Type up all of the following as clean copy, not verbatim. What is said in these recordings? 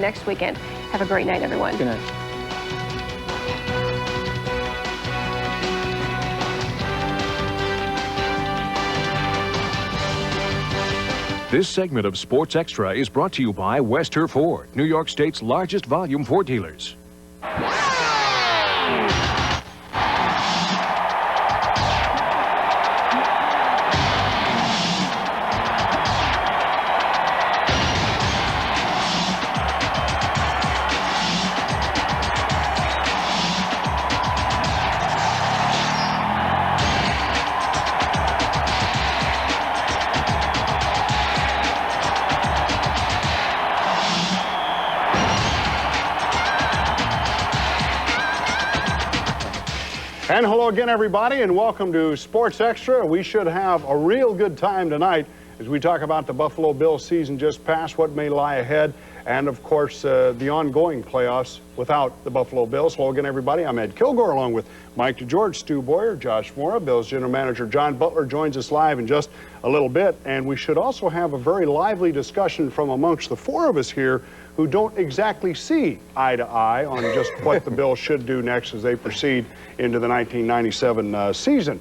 next weekend. Have a great night, everyone. Good night. This segment of Sports Extra is brought to you by Wester Ford, New York State's largest volume Ford dealers. And hello again, everybody, and welcome to Sports Extra. We should have a real good time tonight as we talk about the Buffalo Bills season just past, what may lie ahead, and, of course, the ongoing playoffs without the Buffalo Bills. Hello again, everybody. I'm Ed Kilgore, along with Mike DeGeorge, Stu Boyer, Josh Mora. Bills General Manager John Butler joins us live in just a little bit, and we should also have a very lively discussion from amongst the four of us here who don't exactly see eye to eye on just what the Bills should do next as they proceed into the 1997 season.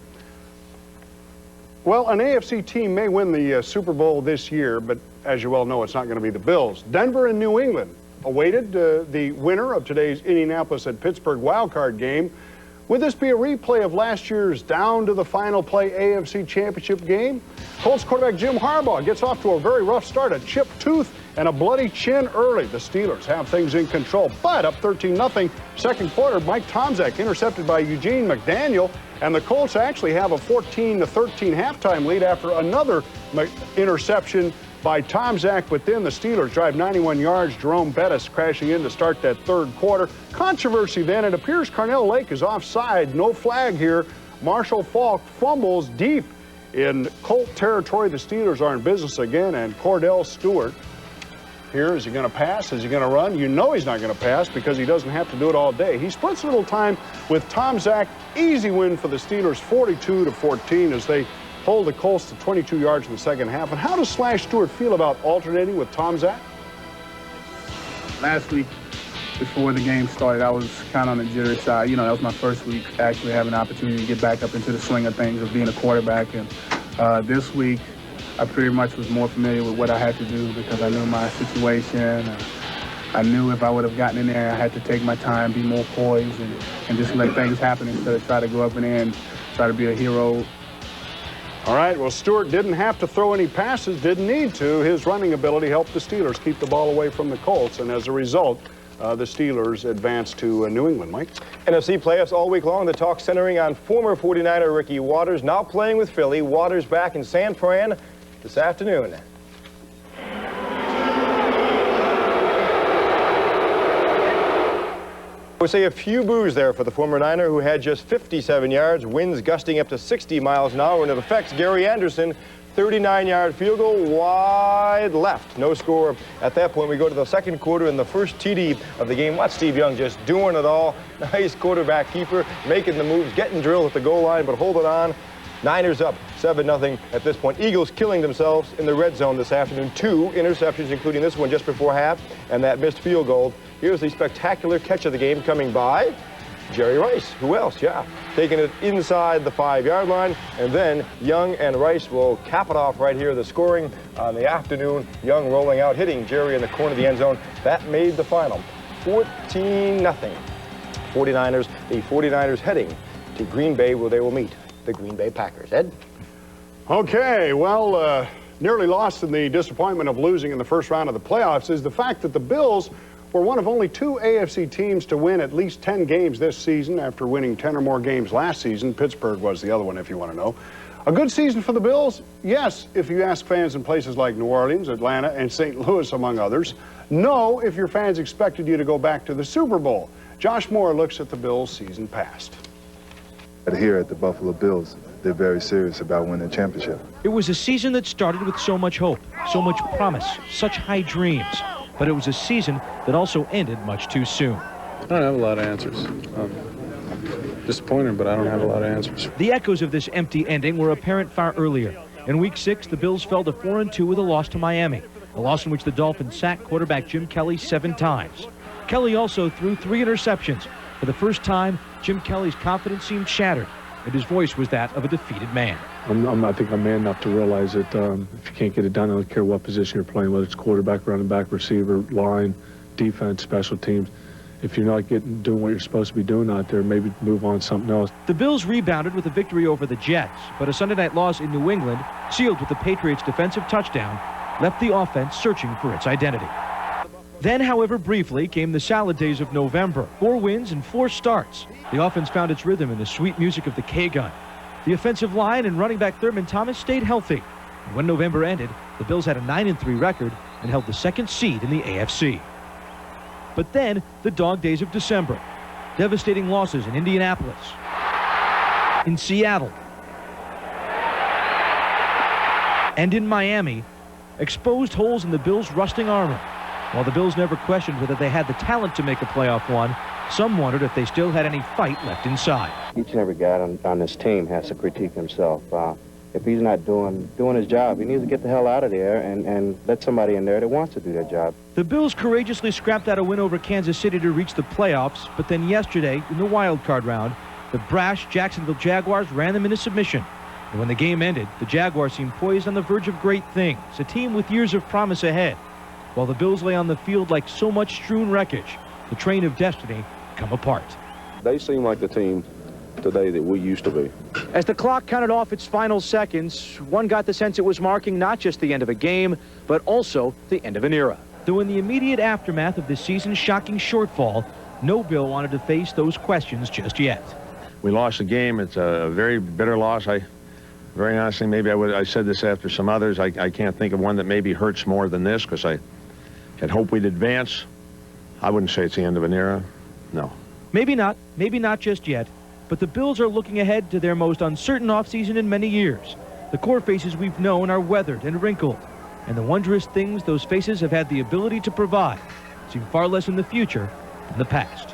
Well, an AFC team may win the Super Bowl this year, but as you well know, it's not going to be the Bills. Denver and New England awaited the winner of today's Indianapolis at Pittsburgh wildcard game. Would this be a replay of last year's down to the final play AFC Championship game? Colts quarterback Jim Harbaugh gets off to a very rough start, a chipped tooth and a bloody chin early. The Steelers have things in control, but up 13-0 second quarter. Mike Tomczak intercepted by Eugene McDaniel, and the Colts actually have a 14-13 halftime lead after another interception by Tomczak, but then the Steelers drive 91 yards. Jerome Bettis crashing in to start that third quarter. Controversy then. It appears Carnell Lake is offside. No flag here. Marshall Faulk fumbles deep in Colt territory. The Steelers are in business again, and Cordell Stewart here. Is he going to pass? Is he going to run? You know he's not going to pass because he doesn't have to do it all day. He splits a little time with Tomczak. Easy win for the Steelers, 42-14, as they hold the Colts to 22 yards in the second half. And how does Slash Stewart feel about alternating with Tomczak? Last week, before the game started, I was kind of on the jittery side. You know, that was my first week actually having an opportunity to get back up into the swing of things of being a quarterback. And this week, I pretty much was more familiar with what I had to do because I knew my situation. I knew if I would have gotten in there, I had to take my time, be more poised, and just let things happen instead of try to go up in there and try to be a hero. All right, well, Stewart didn't have to throw any passes, didn't need to. His running ability helped the Steelers keep the ball away from the Colts, and as a result, the Steelers advanced to New England. Mike? NFC playoffs all week long. The talk centering on former 49er Ricky Watters, now playing with Philly. Watters back in San Fran this afternoon. I would say a few boos there for the former Niner, who had just 57 yards, winds gusting up to 60 miles an hour, and it affects Gary Anderson. 39-yard field goal wide left. No score at that point. We go to the second quarter and the first TD of the game. Watch Steve Young just doing it all. Nice quarterback keeper, making the moves, getting drilled at the goal line, but holding on. Niners up 7-0 at this point. Eagles killing themselves in the red zone this afternoon. 2 interceptions, including this one just before half, and that missed field goal. Here's the spectacular catch of the game coming by Jerry Rice. Who else? Yeah. Taking it inside the 5-yard line, and then Young and Rice will cap it off right here. The scoring on the afternoon. Young rolling out, hitting Jerry in the corner of the end zone. That made the final. 14-0. 49ers. The 49ers heading to Green Bay, where they will meet the Green Bay Packers. Ed? Okay, well, nearly lost in the disappointment of losing in the first round of the playoffs is the fact that the Bills were one of only 2 AFC teams to win at least 10 games this season after winning 10 or more games last season. Pittsburgh was the other one, if you want to know. A good season for the Bills? Yes, if you ask fans in places like New Orleans, Atlanta, and St. Louis, among others. No, if your fans expected you to go back to the Super Bowl. Josh Moore looks at the Bills' season past. Here at the Buffalo Bills, they're very serious about winning the championship. It was a season that started with so much hope, so much promise, such high dreams. But it was a season that also ended much too soon. I don't have a lot of answers. Disappointed, but I don't have a lot of answers. The echoes of this empty ending were apparent far earlier. In Week 6, the Bills fell to 4-2 with a loss to Miami. a loss in which the Dolphins sacked quarterback Jim Kelly 7 times. Kelly also threw 3 interceptions. For the first time, Jim Kelly's confidence seemed shattered, and his voice was that of a defeated man. I think I'm man enough to realize that if you can't get it done, I don't care what position you're playing, whether it's quarterback, running back, receiver, line, defense, special teams. If you're not doing what you're supposed to be doing out there, maybe move on to something else. The Bills rebounded with a victory over the Jets, but a Sunday night loss in New England, sealed with the Patriots' defensive touchdown, left the offense searching for its identity. Then, however briefly, came the salad days of November. 4 wins and 4 starts. The offense found its rhythm in the sweet music of the K-gun. The offensive line and running back Thurman Thomas stayed healthy. And when November ended, the Bills had a 9-3 record and held the 2nd seed in the AFC. But then, the dog days of December. Devastating losses in Indianapolis, in Seattle, and in Miami exposed holes in the Bills' rusting armor. While the Bills never questioned whether they had the talent to make a playoff run, some wondered if they still had any fight left inside. Each and every guy on this team has to critique himself. If he's not doing his job, he needs to get the hell out of there and let somebody in there that wants to do their job. The Bills courageously scrapped out a win over Kansas City to reach the playoffs, but then yesterday, in the wild card round, the brash Jacksonville Jaguars ran them into submission. And when the game ended, the Jaguars seemed poised on the verge of great things, a team with years of promise ahead. While the Bills lay on the field like so much strewn wreckage, the train of destiny come apart. They seem like the team today that we used to be. As the clock counted off its final seconds, one got the sense it was marking not just the end of a game, but also the end of an era. Though in the immediate aftermath of this season's shocking shortfall, no Bill wanted to face those questions just yet. We lost the game. It's a very bitter loss. Very honestly, maybe I said this after some others. I can't think of one that maybe hurts more than this, because I had hoped we'd advance. I wouldn't say it's the end of an era. No. Maybe not just yet. But the Bills are looking ahead to their most uncertain offseason in many years. The core faces we've known are weathered and wrinkled, and the wondrous things those faces have had the ability to provide seem far less in the future than the past.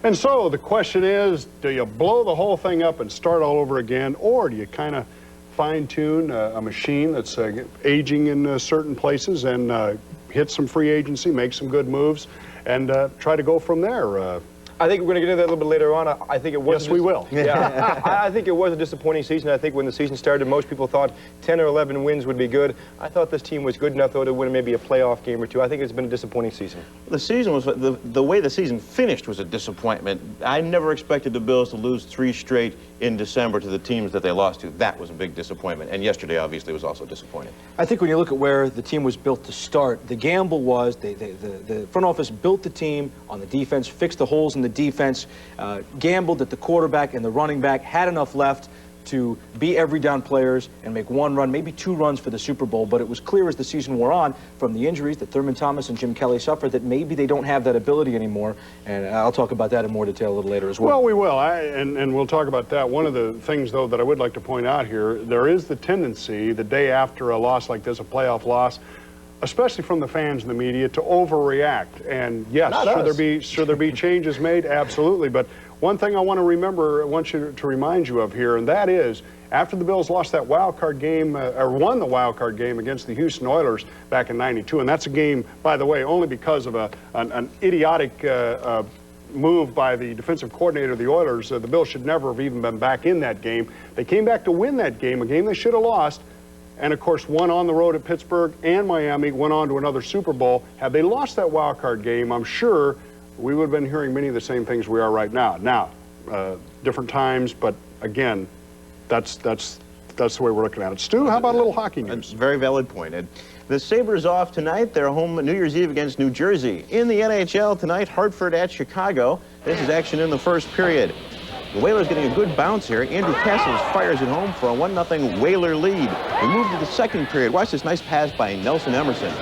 And so the question is, do you blow the whole thing up and start all over again, or do you kind of fine-tune a machine that's aging in certain places and hit some free agency, make some good moves, and try to go from there? I think we're going to get into that a little bit later on. I think it was. Yes, we will. Yeah, I think it was a disappointing season. I think when the season started, most people thought 10 or 11 wins would be good. I thought this team was good enough, though, to win maybe a playoff game or two. I think it's been a disappointing season. The season was, the way the season finished was a disappointment. I never expected the Bills to lose 3 straight in December to the teams that they lost to. That was a big disappointment. And yesterday, obviously, was also disappointing. I think when you look at where the team was built to start, the gamble was the front office built the team on the defense, fixed the holes in the defense, gambled that the quarterback and the running back had enough left to be every down players and make 1 run, maybe 2 runs for the Super Bowl. But it was clear as the season wore on from the injuries that Thurman Thomas and Jim Kelly suffered that maybe they don't have that ability anymore. And I'll talk about that in more detail a little later as well. Well, we will, and we'll talk about that. One of the things, though, that I would like to point out here, there is the tendency the day after a loss like this, a playoff loss, especially from the fans and the media, to overreact. And yes, should there be changes made? Absolutely. But one thing I want to remind you of here, and that is, after the Bills lost that wild card game, or won the wild card game against the Houston Oilers back in '92, and that's a game, by the way, only because of an idiotic move by the defensive coordinator of the Oilers. The Bills should never have even been back in that game. They came back to win that game, a game they should have lost. And, of course, won on the road at Pittsburgh and Miami, went on to another Super Bowl. Had they lost that wild card game, I'm sure we would have been hearing many of the same things we are right now. Now, different times, but, again, that's the way we're looking at it. Stu, how about a little hockey news? That's a very valid point, Ed. The Sabres off tonight. They're home New Year's Eve against New Jersey. In the NHL tonight, Hartford at Chicago. This is action in the first period. The Whalers getting a good bounce here. Andrew Castles fires it home for a 1-0 Whaler lead. We move to the second period. Watch this nice pass by Nelson Emerson.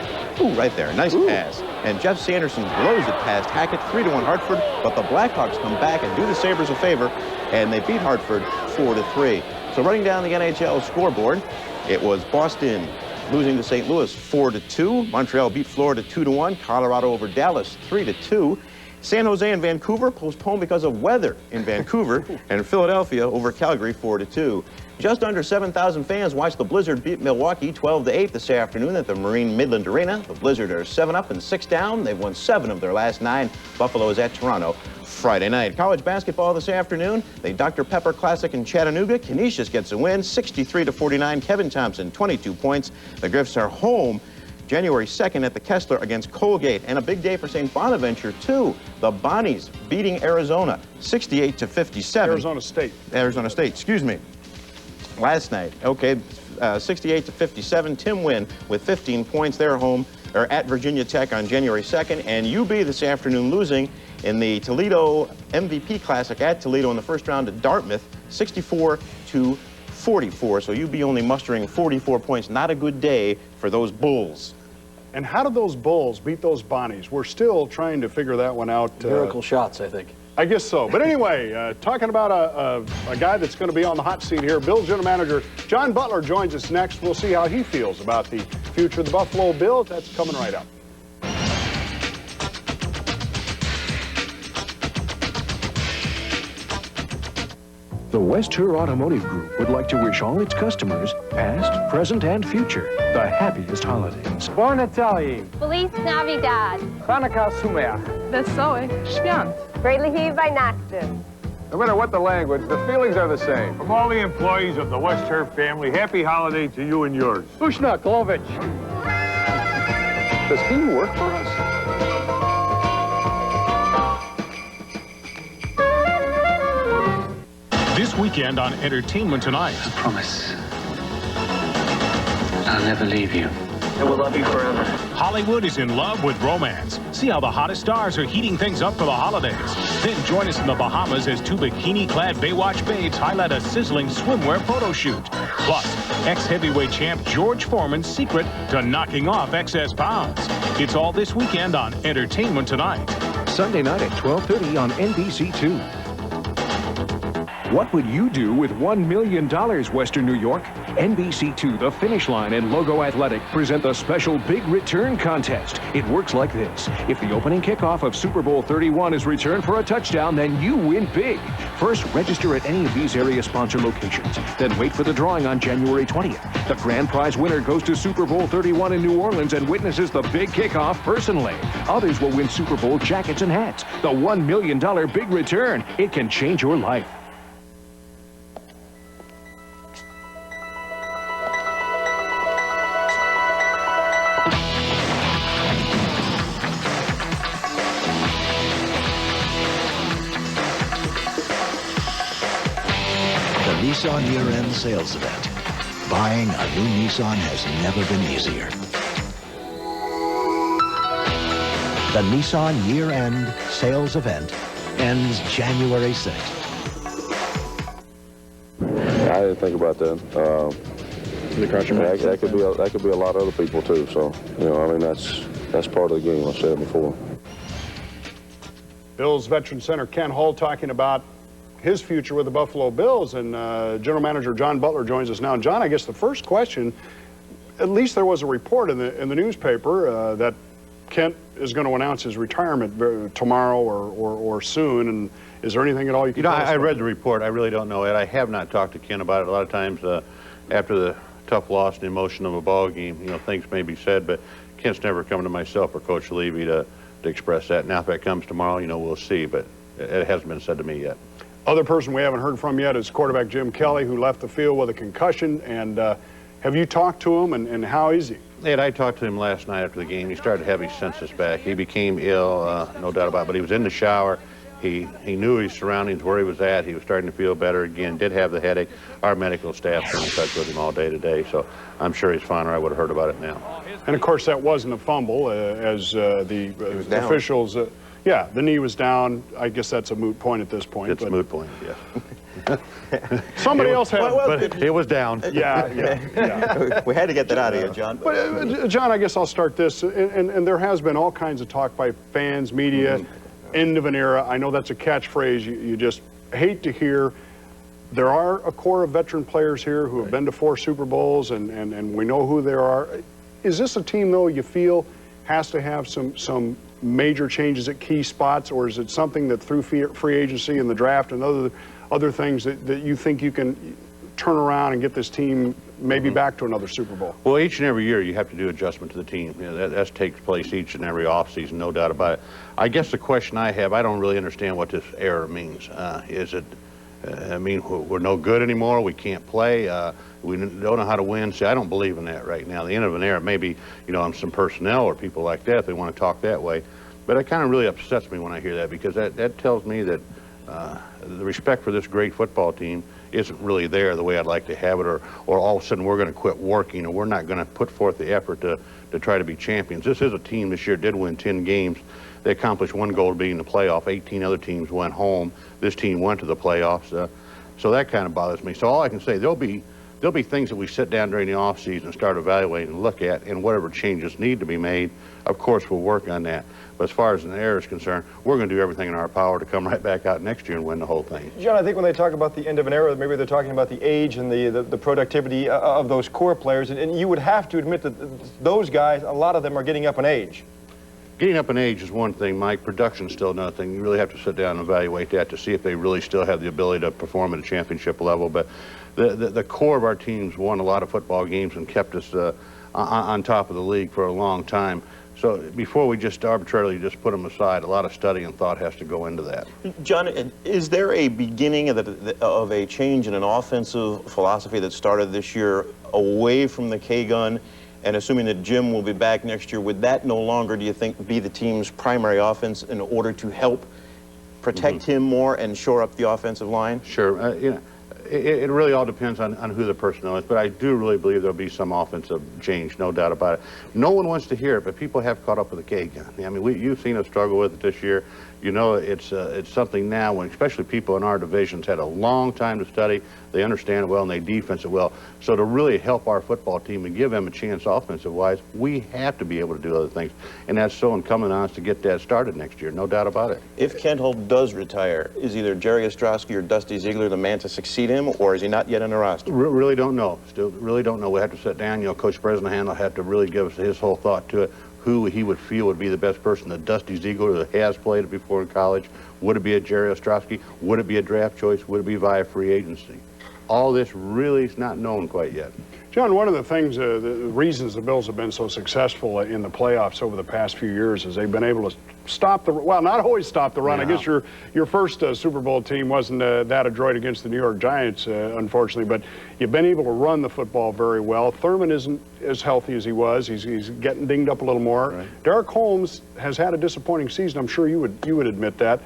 Ooh, right there. Nice pass. And Jeff Sanderson blows it past Hackett. 3-1 Hartford. But the Blackhawks come back and do the Sabres a favor. And they beat Hartford 4-3. So running down the NHL scoreboard, it was Boston losing to St. Louis 4-2. Montreal beat Florida 2-1. Colorado over Dallas 3-2. San Jose and Vancouver postponed because of weather in Vancouver, and Philadelphia over Calgary 4-2. Just under 7,000 fans watched the Blizzard beat Milwaukee 12-8 this afternoon at the Marine Midland Arena. The Blizzard are 7 up and 6 down. They've won 7 of their last 9. Buffalo is at Toronto Friday night. College basketball this afternoon. The Dr. Pepper Classic in Chattanooga. Canisius gets a win, 63-49. Kevin Thompson, 22 points. The Griffs are home January 2nd at the Kessler against Colgate. And a big day for St. Bonaventure, too. The Bonnies beating Arizona 68-57. Arizona State, excuse me. Last night, okay, 68-57. Tim Wynn with 15 points. They're home, or at Virginia Tech on January 2nd. And UB this afternoon losing in the Toledo MVP Classic at Toledo in the first round to Dartmouth, 64-44. So UB only mustering 44 points. Not a good day for those Bulls. And how did those Bulls beat those Bonnies? We're still trying to figure that one out. Miracle shots, I think. I guess so. But anyway, talking about a guy that's going to be on the hot seat here, Bills general manager John Butler joins us next. We'll see how he feels about the future of the Buffalo Bills. That's coming right up. The West-Her Automotive Group would like to wish all its customers, past, present, and future, the happiest holidays. Buon Natale. Feliz Navidad. Hanukkah Sumeach. Wesołych Świąt. Greatly Weihnachten. No matter what the language, the feelings are the same. From all the employees of the West-Her family, happy holiday to you and yours. Ushna Klovich. Does he work for us? This weekend on Entertainment Tonight. I promise I'll never leave you. I will love you forever. Hollywood is in love with romance. See how the hottest stars are heating things up for the holidays. Then join us in the Bahamas as 2 bikini-clad Baywatch babes highlight a sizzling swimwear photo shoot. Plus, ex-heavyweight champ George Foreman's secret to knocking off excess pounds. It's all this weekend on Entertainment Tonight. Sunday night at 12:30 on NBC2. What would you do with $1 million, Western New York? NBC2, The Finish Line, and Logo Athletic present the special Big Return Contest. It works like this. If the opening kickoff of Super Bowl 31 is returned for a touchdown, then you win big. First, register at any of these area sponsor locations. Then wait for the drawing on January 20th. The grand prize winner goes to Super Bowl 31 in New Orleans and witnesses the big kickoff personally. Others will win Super Bowl jackets and hats. The $1 million Big Return. It can change your life. Nissan year-end sales event. Buying a new Nissan has never been easier. The Nissan year-end sales event ends January 6th. I didn't think about that. That could be a lot of other people too. So I mean that's part of the game. I've said it before. Bills Veteran Center Ken Hull talking about his future with the Buffalo Bills, and General Manager John Butler joins us now. And John, I guess the first question, at least there was a report in the newspaper that Kent is going to announce his retirement tomorrow or soon. And is there anything at all you can tell us? I read the report. I really don't know it. I have not talked to Ken about it. A lot of times after the tough loss and emotion of a ball game, things may be said, but Kent's never come to myself or Coach Levy to express that. Now, if that comes tomorrow, we'll see, but it hasn't been said to me yet. Other person we haven't heard from yet is quarterback Jim Kelly, who left the field with a concussion. And have you talked to him, and how is he? Ed, I talked to him last night after the game. He started to have his senses back. He became ill, no doubt about it, but he was in the shower. He knew his surroundings, where he was at. He was starting to feel better again, did have the headache. Our medical staff's been in touch with him all day today, so I'm sure he's fine, or I would have heard about it now. And, of course, that wasn't a fumble, as the officials... yeah, the knee was down. I guess that's a moot point at this point. It's a moot point, yes. Somebody else had but it was down. Yeah. We had to get that out of you, John. But, John, I guess I'll start this. And there has been all kinds of talk by fans, media, end of an era. I know that's a catchphrase you just hate to hear. There are a core of veteran players here who have been to 4 Super Bowls, and we know who there are. Is this a team, though, you feel has to have some major changes at key spots, or is it something that through free agency and the draft and other things that you think you can turn around and get this team maybe back to another Super Bowl? Well, each and every year you have to do adjustment to the team. You know, that takes place each and every offseason, no doubt about it. I guess the question I have, I don't really understand what this error means. Is it, I mean, we're no good anymore, we can't play, we don't know how to win? See, I don't believe in that right now. The end of an era, maybe, you know, on some personnel or people like that, if they want to talk that way. But it kind of really upsets me when I hear that, because that tells me that the respect for this great football team isn't really there the way I'd like to have it, or all of a sudden we're going to quit working, or we're not going to put forth the effort to try to be champions. This is a team this year did win 10 games. They accomplished one goal, being the playoff. 18 other teams went home. This team went to the playoffs. So that kind of bothers me. So all I can say, there'll be things that we sit down during the off season and start evaluating and look at, and whatever changes need to be made, of course we'll work on that. But as far as an error is concerned, we're going to do everything in our power to come right back out next year and win the whole thing. John, I think when they talk about the end of an era, maybe they're talking about the age and the productivity of those core players, and you would have to admit that those guys, a lot of them are getting up in age. Getting up in age is one thing, Mike. Production's still another thing. You really have to sit down and evaluate that to see if they really still have the ability to perform at a championship level. But the core of our teams won a lot of football games and kept us on top of the league for a long time. So before we just arbitrarily just put them aside, a lot of study and thought has to go into that. John, is there a beginning of a change in an offensive philosophy that started this year away from the K-gun? And assuming that Jim will be back next year, would that no longer, do you think, be the team's primary offense in order to help protect him more and shore up the offensive line? Sure. You know, it really all depends on who the personnel is, but I do really believe there'll be some offensive change, no doubt about it. No one wants to hear it, but people have caught up with the K-gun. I mean, you've seen us struggle with it this year. You know, it's something now when especially people in our divisions had a long time to study. They understand it well and they defense it well. So to really help our football team and give them a chance offensive-wise, we have to be able to do other things. And that's so incumbent on us to get that started next year, no doubt about it. If Kent Holt does retire, is either Jerry Ostrowski or Dusty Ziegler the man to succeed him, or is he not yet on the roster? Really don't know. Still really don't know. We have to sit down. You know, Coach Bresnahan will have to really give us his whole thought to it, who he would feel would be the best person. The Dusty Ziegler that has played it before in college. Would it be a Jerry Ostrowski? Would it be a draft choice? Would it be via free agency? All this really is not known quite yet. John, one of the things, the reasons the Bills have been so successful in the playoffs over the past few years is they've been able to stop the, well, not always stop the run. Yeah. I guess your first Super Bowl team wasn't that adroit against the New York Giants, unfortunately, but you've been able to run the football very well. Thurman isn't as healthy as he was. He's getting dinged up a little more. Right. Derek Holmes has had a disappointing season. I'm sure you would admit that.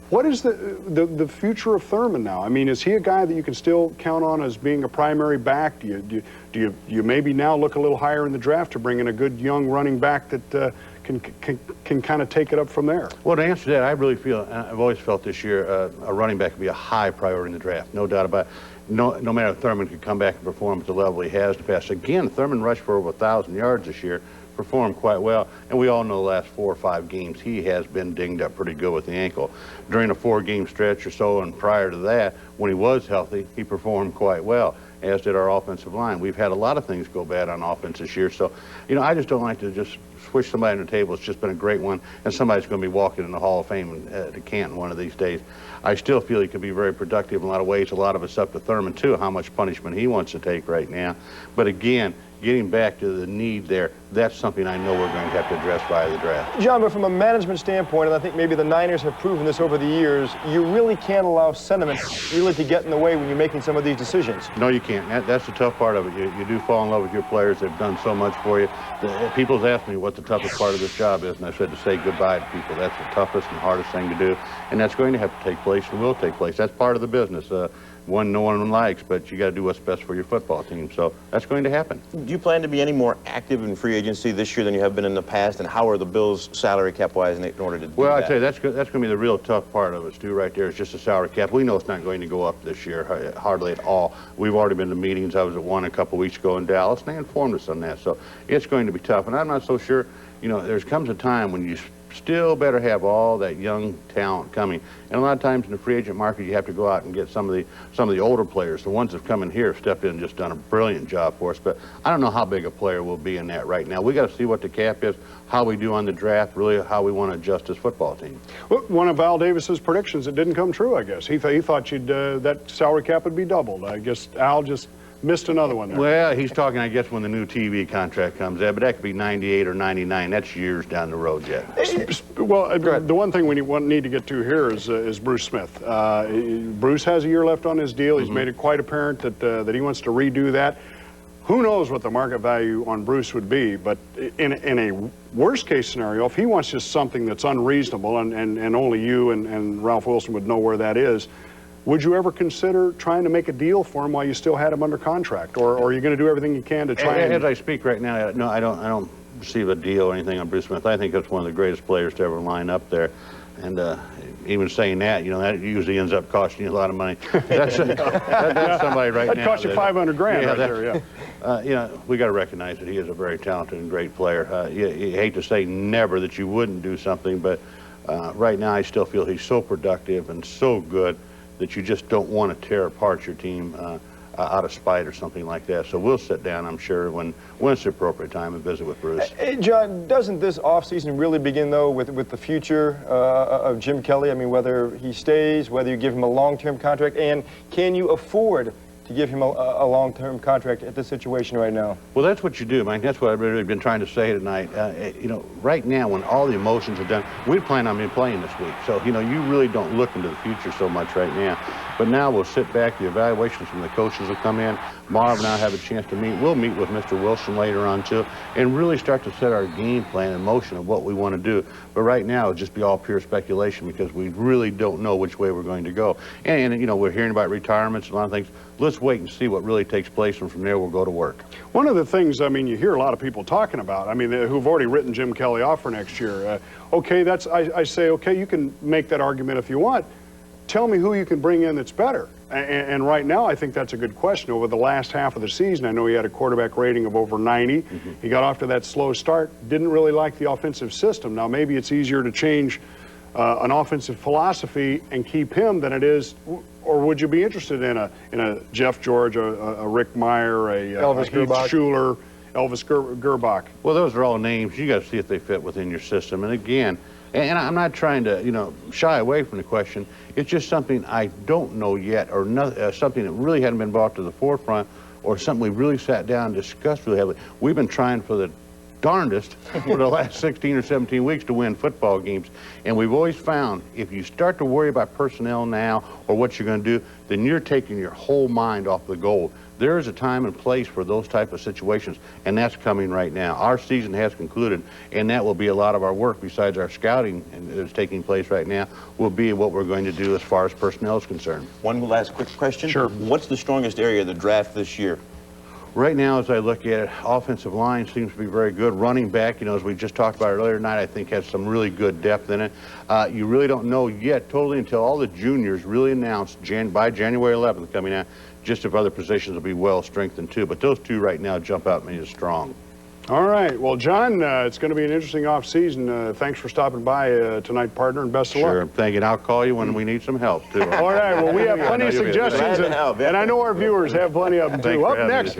What is the future of Thurman now? I mean, is he a guy that you can still count on as being a primary back? Do you maybe now look a little higher in the draft to bring in a good young running back that can kind of take it up from there? Well, to answer that, I really feel, I've always felt this year, a running back would be a high priority in the draft, no doubt about it. No matter if Thurman could come back and perform at the level he has in the past. Again, Thurman rushed for over 1,000 yards this year, performed quite well, and we all know the last 4 or 5 games he has been dinged up pretty good with the ankle. During a 4-game stretch or so, and prior to that, when he was healthy, he performed quite well, as did our offensive line. We've had a lot of things go bad on offense this year, so, you know, I just don't like to just swish somebody on the table. It's just been a great one, and somebody's going to be walking in the Hall of Fame to Canton one of these days. I still feel he could be very productive in a lot of ways. A lot of it's up to Thurman, too, how much punishment he wants to take right now. But again, getting back to the need there, that's something I know we're going to have to address via the draft. John, but from a management standpoint, and I think maybe the Niners have proven this over the years, you really can't allow sentiment really to get in the way when you're making some of these decisions. No, you can't. That's the tough part of it. You do fall in love with your players. They've done so much for you. People's asked me what the toughest part of this job is, and I said to say goodbye to people. That's the toughest and hardest thing to do, and that's going to have to take place and will take place. That's part of the business. One no one likes, but you got to do what's best for your football team. So that's going to happen. Do you plan to be any more active in free agency this year than you have been in the past? And how are the Bills salary cap wise in order to do that? Well, I'd say that's going to be the real tough part of it, Stu, right there. It's just the salary cap. We know it's not going to go up this year, hardly at all. We've already been to meetings. I was at one a couple weeks ago in Dallas, and they informed us on that. So it's going to be tough. And I'm not so sure, you know, there comes a time when you still better have all that young talent coming. And a lot of times in the free agent market, you have to go out and get some of the older players. The ones that have come in here have stepped in and just done a brilliant job for us. But I don't know how big a player will be in that right now. We got to see what the cap is, how we do on the draft, really how we want to adjust this football team. Well, one of Al Davis's predictions, it didn't come true, I guess. He thought that salary cap would be doubled. I guess Al just missed another one there. Well, he's talking, I guess, when the new TV contract comes in, but that could be 98 or 99. That's years down the road yet. Well, the one thing we need to get to here is Bruce Smith. Bruce has a year left on his deal. He's made it quite apparent that he wants to redo that. Who knows what the market value on Bruce would be, but in a worst case scenario, if he wants just something that's unreasonable and only you and Ralph Wilson would know where that is, would you ever consider trying to make a deal for him while you still had him under contract, or are you going to do everything you can to try and... As I speak right now, no, I don't receive a deal or anything on Bruce Smith. I think that's one of the greatest players to ever line up there. And even saying that, that usually ends up costing you a lot of money. That's somebody right now. That cost you $500 grand right there, yeah. We got to recognize that he is a very talented and great player. You hate to say never that you wouldn't do something, but right now I still feel he's so productive and so good that you just don't want to tear apart your team out of spite or something like that. So we'll sit down, I'm sure, when it's the appropriate time and visit with Bruce. Hey, John, doesn't this offseason really begin, though, with the future of Jim Kelly? I mean, whether he stays, whether you give him a long-term contract, and can you afford to give him a long-term contract at this situation right now? Well, that's what you do, Mike. That's what I've really been trying to say tonight. Right now, when all the emotions are done, we plan on playing this week. So, you really don't look into the future so much right now. But now we'll sit back, the evaluations from the coaches will come in. Marv and I have a chance to meet. We'll meet with Mr. Wilson later on, too, and really start to set our game plan in motion of what we want to do. But right now, it'll just be all pure speculation because we really don't know which way we're going to go. And we're hearing about retirements and a lot of things. Let's wait and see what really takes place, and from there, we'll go to work. One of the things, you hear a lot of people talking about, who've already written Jim Kelly off for next year. I say, okay, you can make that argument if you want. Tell me who you can bring in that's better. And right now, I think that's a good question. Over the last half of the season, I know he had a quarterback rating of over 90. He got off to that slow start, didn't really like the offensive system. Now, maybe it's easier to change an offensive philosophy and keep him than it is, or would you be interested in a Jeff George, a Rick Meyer, a Heath Schuler, Elvis Gerbach? Well, those are all names. You got to see if they fit within your system. And again, and I'm not trying to, shy away from the question. It's just something I don't know yet, or something that really hadn't been brought to the forefront, or something we really sat down and discussed really heavily. We've been trying for the darndest for the last 16 or 17 weeks to win football games. And we've always found if you start to worry about personnel now or what you're going to do, then you're taking your whole mind off the goal. There is a time and place for those type of situations, and that's coming right now. Our season has concluded, and that will be a lot of our work besides our scouting that's taking place right now will be what we're going to do as far as personnel is concerned. One last quick question. Sure. What's the strongest area of the draft this year? Right now, as I look at it, offensive line seems to be very good. Running back, as we just talked about earlier tonight, I think has some really good depth in it. You really don't know yet totally until all the juniors really announced by January 11th coming out, just if other positions will be well strengthened too. But those two right now jump out at me as strong. All right. Well, John, it's going to be an interesting off-season. Thanks for stopping by tonight, partner, and best of luck. Sure. Thank you. And I'll call you when we need some help, too. All right. Well, we have plenty of suggestions, and I know our viewers have plenty of them, too. Up next,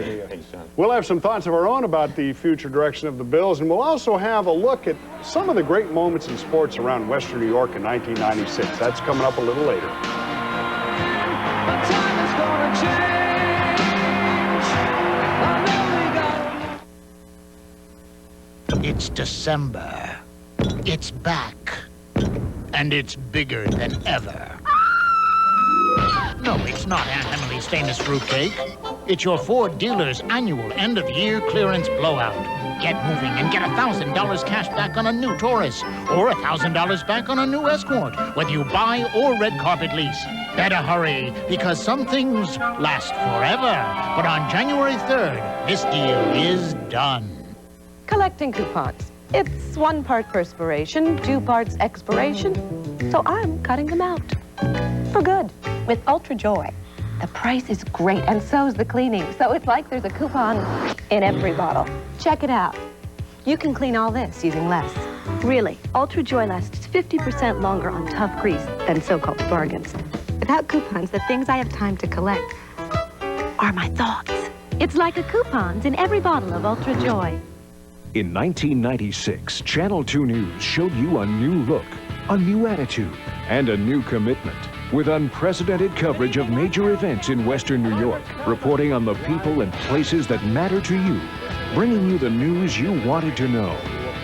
we'll have some thoughts of our own about the future direction of the Bills, and we'll also have a look at some of the great moments in sports around Western New York in 1996. That's coming up a little later. It's December. It's back. And it's bigger than ever. No, it's not Aunt Emily's famous fruitcake. It's your Ford dealer's annual end-of-year clearance blowout. Get moving and get $1,000 cash back on a new Taurus or $1,000 back on a new Escort, whether you buy or red carpet lease. Better hurry, because some things last forever. But on January 3rd, this deal is done. Collecting coupons. It's 1 part perspiration, 2 parts expiration, so I'm cutting them out. For good. With Ultra Joy, the price is great, and so's the cleaning, so it's like there's a coupon in every bottle. Check it out. You can clean all this using less. Really, Ultra Joy lasts 50% longer on tough grease than so-called bargains. Without coupons, the things I have time to collect are my thoughts. It's like a coupons in every bottle of Ultra Joy. In 1996, Channel 2 News showed you a new look, a new attitude, and a new commitment. With unprecedented coverage of major events in Western New York, reporting on the people and places that matter to you, bringing you the news you wanted to know.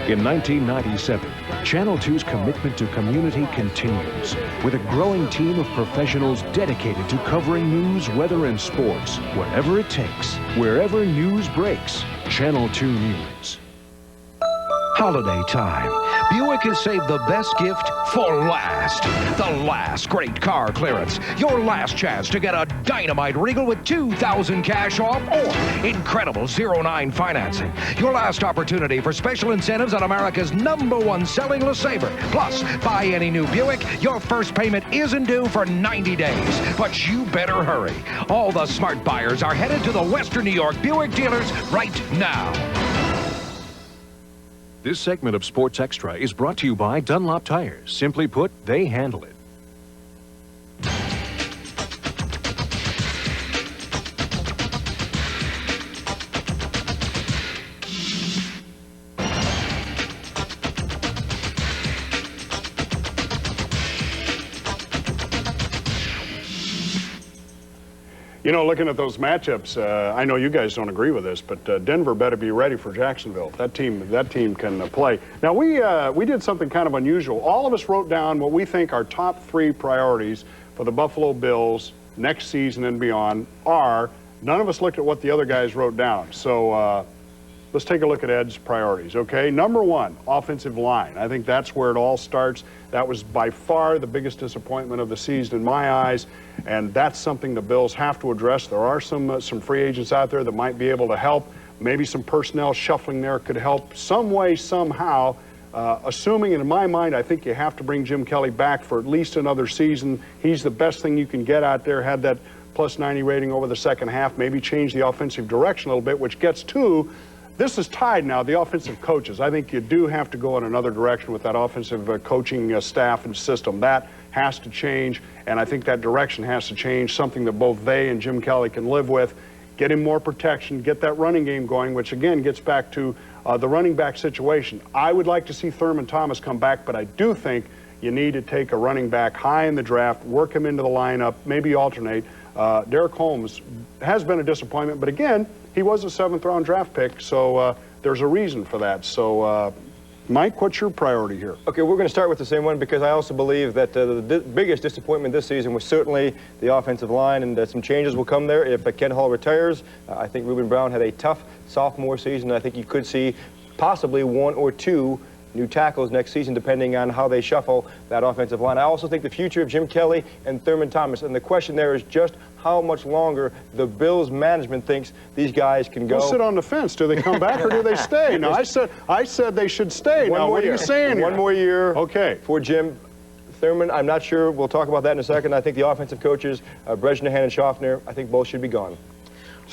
In 1997, Channel 2's commitment to community continues, with a growing team of professionals dedicated to covering news, weather, and sports, whatever it takes, wherever news breaks. Channel 2 News. Holiday time. Buick has saved the best gift for last. The last great car clearance. Your last chance to get a dynamite Regal with $2,000 cash off or incredible 0-9 financing. Your last opportunity for special incentives on America's #1 selling LeSabre. Plus, buy any new Buick, your first payment isn't due for 90 days. But you better hurry. All the smart buyers are headed to the Western New York Buick dealers right now. This segment of Sports Extra is brought to you by Dunlop Tires. Simply put, they handle it. You know, looking at those matchups, I know you guys don't agree with this, but Denver better be ready for Jacksonville. That team can play. Now, we did something kind of unusual. All of us wrote down what we think our top 3 priorities for the Buffalo Bills next season and beyond are. None of us looked at what the other guys wrote down. So let's take a look at Ed's priorities, okay? Number 1, offensive line. I think that's where it all starts. That was by far the biggest disappointment of the season in my eyes, and that's something the Bills have to address. There are some free agents out there that might be able to help. Maybe some personnel shuffling there could help some way, somehow. Assuming, and in my mind, I think you have to bring Jim Kelly back for at least another season. He's the best thing you can get out there. Had that plus 90 rating over the second half. Maybe change the offensive direction a little bit, which gets to, this is tied now, the offensive coaches. I think you do have to go in another direction with that offensive coaching staff and system. That has to change, and I think that direction has to change, something that both they and Jim Kelly can live with. Get him more protection, get that running game going, which again gets back to the running back situation. I would like to see Thurman Thomas come back, but I do think you need to take a running back high in the draft, work him into the lineup, maybe alternate. Derek Holmes has been a disappointment, but again, he was a 7th-round draft pick, so there's a reason for that. So, Mike, what's your priority here? Okay, we're going to start with the same one because I also believe that the biggest disappointment this season was certainly the offensive line, and some changes will come there if Ken Hall retires. I think Reuben Brown had a tough sophomore season. I think you could see possibly 1 or 2 new tackles next season, depending on how they shuffle that offensive line. I also think the future of Jim Kelly and Thurman Thomas, and the question there is just how much longer the Bills management thinks these guys can go. We'll sit on the fence. Do they come back or do they stay? Now, I said they should stay. Now, what are you saying? One more year. Okay. For Jim Thurman, I'm not sure. We'll talk about that in a second. I think the offensive coaches, Brejnahan and Schaffner, I think both should be gone.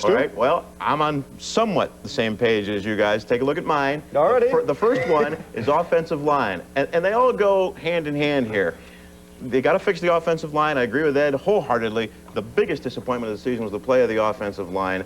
All right, well, I'm on somewhat the same page as you guys. Take a look at mine. Alrighty. The first one is offensive line, and they all go hand in hand here. They got to fix the offensive line. I agree with Ed wholeheartedly. The biggest disappointment of the season was the play of the offensive line.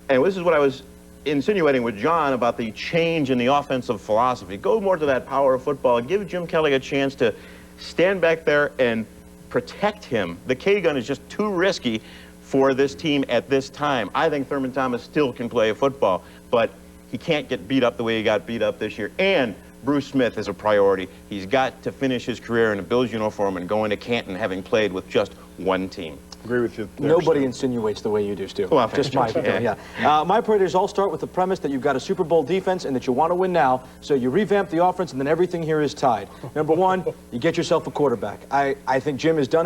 And this is what I was insinuating with John about the change in the offensive philosophy. Go more to that power of football. Give Jim Kelly a chance to stand back there and protect him. The K-gun is just too risky for this team at this time. I think Thurman Thomas still can play football, but he can't get beat up the way he got beat up this year. And Bruce Smith is a priority. He's got to finish his career in a Bills uniform and go into Canton having played with just one team. Agree with you. Nobody insinuates the way you do, Stu. Well, just my opinion, yeah. My priorities all start with the premise that you've got a Super Bowl defense and that you want to win now, so you revamp the offense and then everything here is tied. Number 1, you get yourself a quarterback. I think Jim has done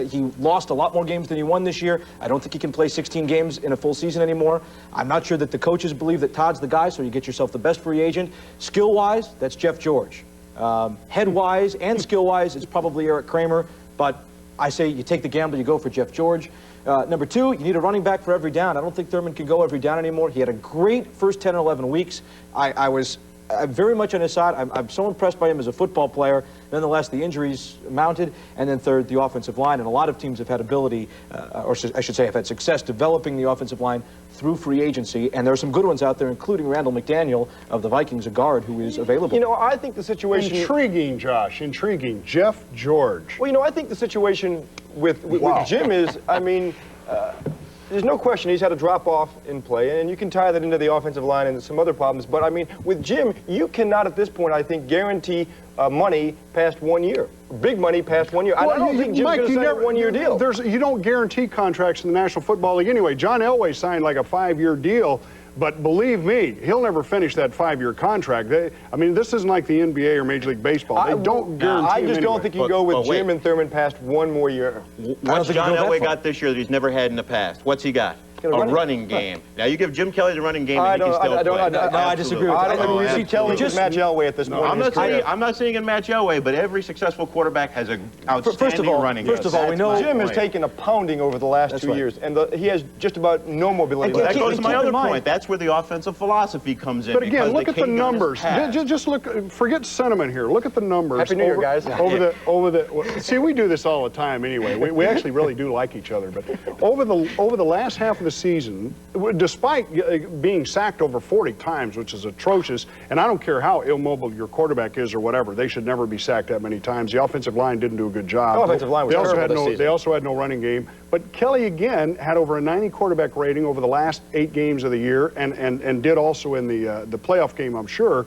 he lost a lot more games than he won this year. I don't think he can play 16 games in a full season anymore. I'm not sure that the coaches believe that Todd's the guy, so you get yourself the best free agent. Skill-wise, that's Jeff George. Head-wise and skill-wise, it's probably Eric Kramer, but I say you take the gamble, you go for Jeff George. Number 2, you need a running back for every down. I don't think Thurman can go every down anymore. He had a great first 10 or 11 weeks. I was I'm very much on his side. I'm so impressed by him as a football player. Nonetheless, the injuries mounted, and then third, the offensive line. And a lot of teams have had ability, or I should say have had success developing the offensive line through free agency. And there are some good ones out there, including Randall McDaniel of the Vikings, a guard who is available. You know, I think the situation... Intriguing, Josh, intriguing. Jeff George. Well, you know, I think the situation with Jim is, I mean... there's no question he's had a drop-off in play, and you can tie that into the offensive line and some other problems. But, I mean, with Jim, you cannot at this point, I think, guarantee money past 1 year. Big money past 1 year. Well, I don't think Jim's going to sign a one-year deal. You don't guarantee contracts in the National Football League anyway. John Elway signed like a 5-year deal. But believe me, he'll never finish that 5-year contract. I mean, this isn't like the NBA or Major League Baseball. They don't guarantee I just him don't think you go with Jim and Thurman past 1 more year. What's John Elway got this year that he's never had in the past? What's he got? A running game. Now, you give Jim Kelly the running game, and he can still play. No, I disagree with that. I don't see Kelly just match Elway at this point. I'm not saying in match Elway, but every successful quarterback has an outstanding running game. First of all, we know Jim has taken a pounding over the last 2 years, and he has just about no mobility. That goes to my other point. That's where the offensive philosophy comes in. But again, look at the numbers. Just look. Forget sentiment here. Look at the numbers. Happy New Year, guys. See, we do this all the time anyway. We actually really do like each other. But over the last half of the season, despite being sacked over 40 times, which is atrocious, and I don't care how immobile your quarterback is or whatever, they should never be sacked that many times. The offensive line didn't do a good job. The offensive line was terrible this season. They also had no running game. But Kelly, again, had over a 90 quarterback rating over the last 8 games of the year and did also in the playoff game, I'm sure,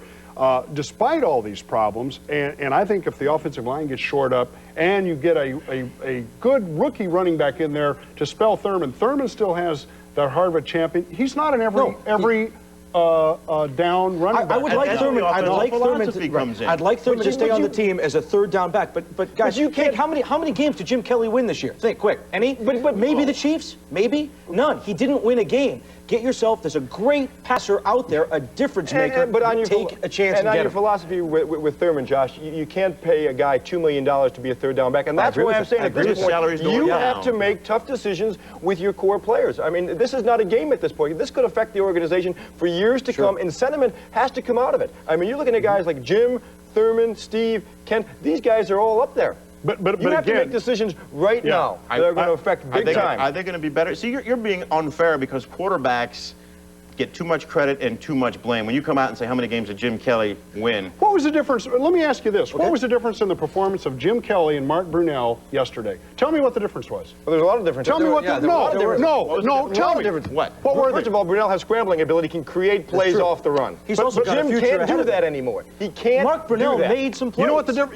despite all these problems. And I think if the offensive line gets shored up and you get a good rookie running back in there to spell Thurman. Thurman still has that Harvard champion. He's not in every down running back. I would like Thurman. I'd like Thurman to stay on the team as a third down back. But guys, you can't. How many games did Jim Kelly win this year? Think quick. Any? But maybe the Chiefs. Maybe none. He didn't win a game. Get yourself. There's a great passer out there, a difference maker. But on your take a chance and on your philosophy with Thurman, Josh, you can't pay a guy $2 million to be a third down back, and that's why I'm saying at this point you have to make tough decisions with your core players. I mean, this is not a game at this point. This could affect the organization for years to come, and sentiment has to come out of it. I mean, you're looking at guys like Jim, Thurman, Steve, Ken. These guys are all up there. But you have to make decisions right now that are going to affect big time. Are they going to be better? See, you're being unfair because quarterbacks get too much credit and too much blame. When you come out and say, how many games did Jim Kelly win? What was the difference? Let me ask you this. Okay. What was the difference in the performance of Jim Kelly and Mark Brunell yesterday? Tell me what the difference was. Well, there's a lot of differences. Tell me what the... No, tell me. What were they? First of all, Brunell has scrambling ability, can create plays off the run. He's also got Jim can't do that anymore. He can't Mark Brunell made some plays.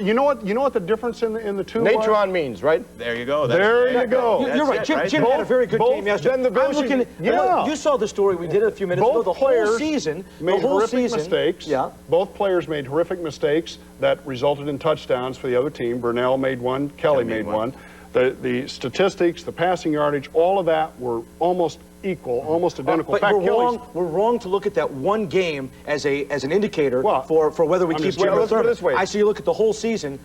You know what the difference in the two Natron means, right? There you go. There you go. You're right. Jim had a very good game yesterday. You saw the story we did a few minutes ago. The whole season, made horrific mistakes. Yeah. Both players made horrific mistakes that resulted in touchdowns for the other team. Brunell made one. Kelly made one. The statistics, the passing yardage, all of that were almost equal, almost identical. But we're wrong to look at that one game as an indicator for whether we keep Jim or Thurman. I see you look at the whole season.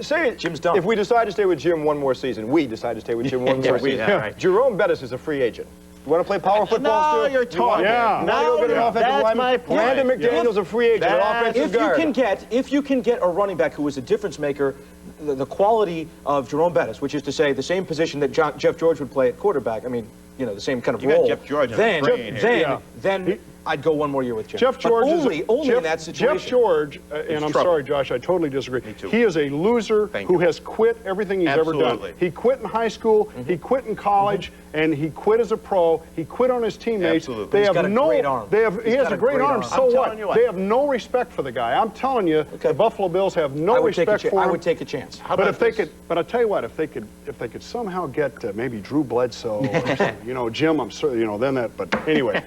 Say Jim's done. If we decide to stay with Jim one more season, we decide to stay with Jim one more season. Right. Jerome Bettis is a free agent. You want to play power football? No, you're talking. That's my point. Brandon McDaniel's a free agent, an offensive guard. If you can get a running back who is a difference maker, the quality of Jerome Bettis, which is to say the same position that Jeff George would play at quarterback. I mean, you know, the same kind of role. Jeff George. Then I'd go one more year with Jeff. Jeff George only in that situation. Jeff George, and I'm sorry, Josh, I totally disagree. Me too. He is a loser who has quit everything he's ever done. He quit in high school, he quit in college, and he quit as a pro. He quit on his teammates. Absolutely. He has a great arm. He has a great arm. So what? They have no respect for the guy. I'm telling you, the Buffalo Bills have no respect for him. I would take a chance. But if they could, but I tell you what, if they could somehow get maybe Drew Bledsoe, or you know, Jim, I'm sorry, you know, then that. But anyway.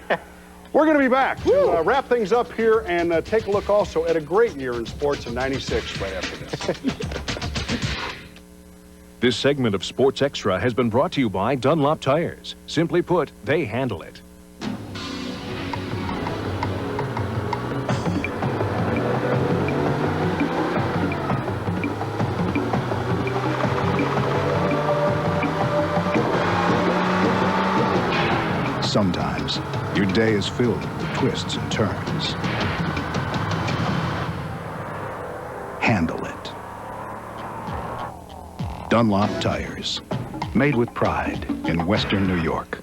We're going to be back to wrap things up here and take a look also at a great year in sports in '96 right after this. This segment of Sports Extra has been brought to you by Dunlop Tires. Simply put, they handle it. Sometimes, your day is filled with twists and turns. Dunlop tires. Made with pride in Western New York.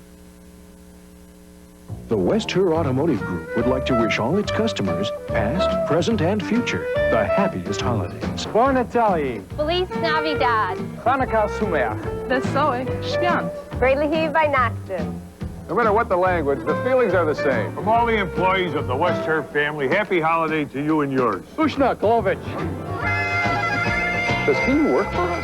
The West Her Automotive Group would like to wish all its customers, past, present, and future, the happiest holidays. Buon Natale. Feliz Navidad. Hanukkah Sumeach. Wesołych Świąt. Friedliche Weihnachten. No matter what the language, the feelings are the same. From all the employees of the West Her family, happy holiday to you and yours. Ushna Klovich. Does he work for us?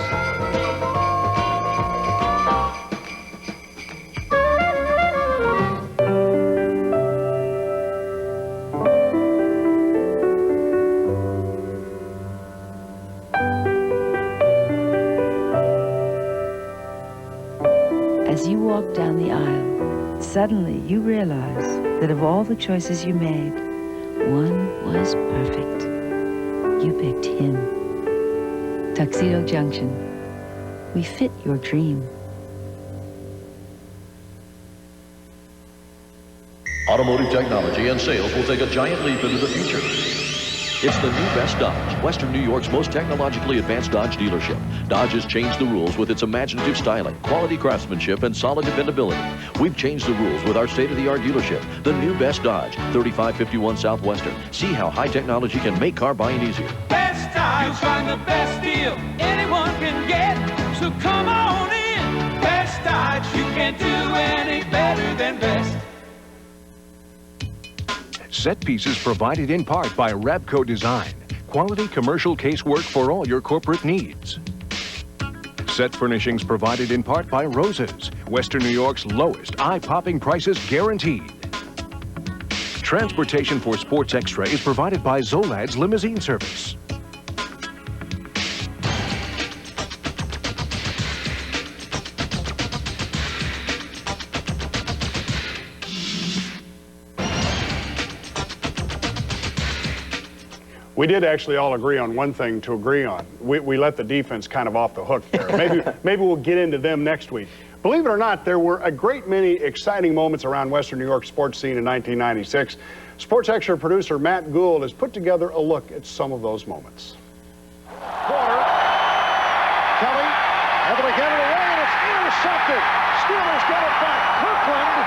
As you walk down the aisle, suddenly you realize that of all the choices you made, one was perfect. You picked him. Tuxedo Junction. We fit your dream. Automotive technology and sales will take a giant leap into the future. It's the new Best Dodge, Western New York's most technologically advanced Dodge dealership. Dodge has changed the rules with its imaginative styling, quality craftsmanship, and solid dependability. We've changed the rules with our state-of-the-art dealership, the new Best Dodge, 3551 Southwestern. See how high technology can make car buying easier. Best Dodge, you'll find the best deal anyone can get. So come on in. Best Dodge, you can't do any better than best. Set pieces provided in part by Rabco Design. Quality commercial casework for all your corporate needs. Set furnishings provided in part by Roses, Western New York's lowest eye-popping prices guaranteed. Transportation for Sports Extra is provided by Zolad's Limousine Service. We did actually all agree on one thing to agree on. We let the defense kind of off the hook there. Maybe we'll get into them next week. Believe it or not, there were a great many exciting moments around Western New York's sports scene in 1996. Sports Extra producer Matt Gould has put together a look at some of those moments. Corner. Kelly able to get it away, and it's intercepted. Steelers get it back. Kirkland.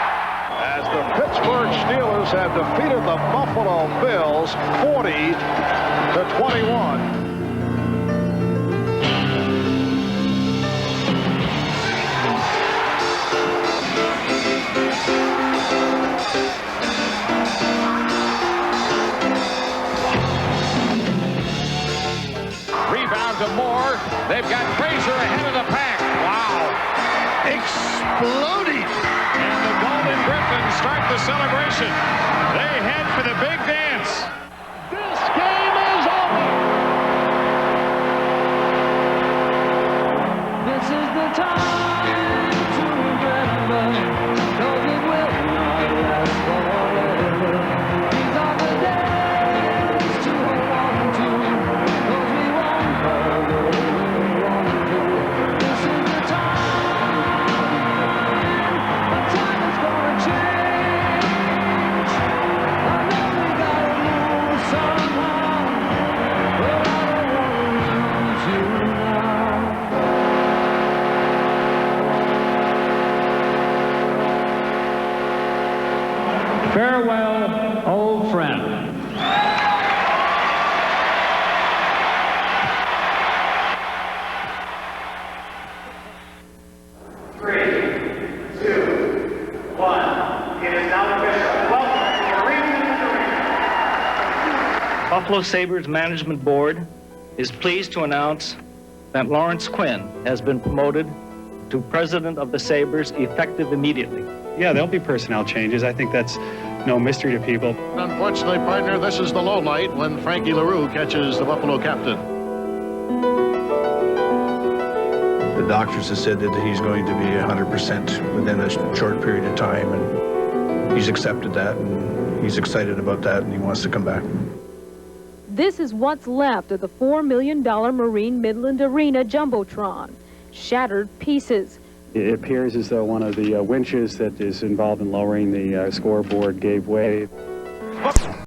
As the Pittsburgh Steelers have defeated the Buffalo Bills 40-21. Rebound to Moore. They've got Frazier ahead of the pack. Wow. Exploding. And the Golden Griffins start the celebration. They head for the big dance. This game is over. This is the time to remember, 'cause it will not last forever. These are the days to hold on to, 'cause we won't ever want to. This is the time is gonna change. I know we gotta move somehow, but I don't wanna lose you now. Farewell, old friend. Buffalo Sabres Management Board is pleased to announce that Lawrence Quinn has been promoted to President of the Sabres effective immediately. Yeah, there'll be personnel changes. I think that's no mystery to people. Unfortunately, partner, this is the low light when Frankie LaRue catches the Buffalo captain. The doctors have said that he's going to be 100% within a short period of time, and he's accepted that, and he's excited about that, and he wants to come back. This is what's left of the $4 million Marine Midland Arena Jumbotron. Shattered pieces. It appears as though one of the winches that is involved in lowering the scoreboard gave way.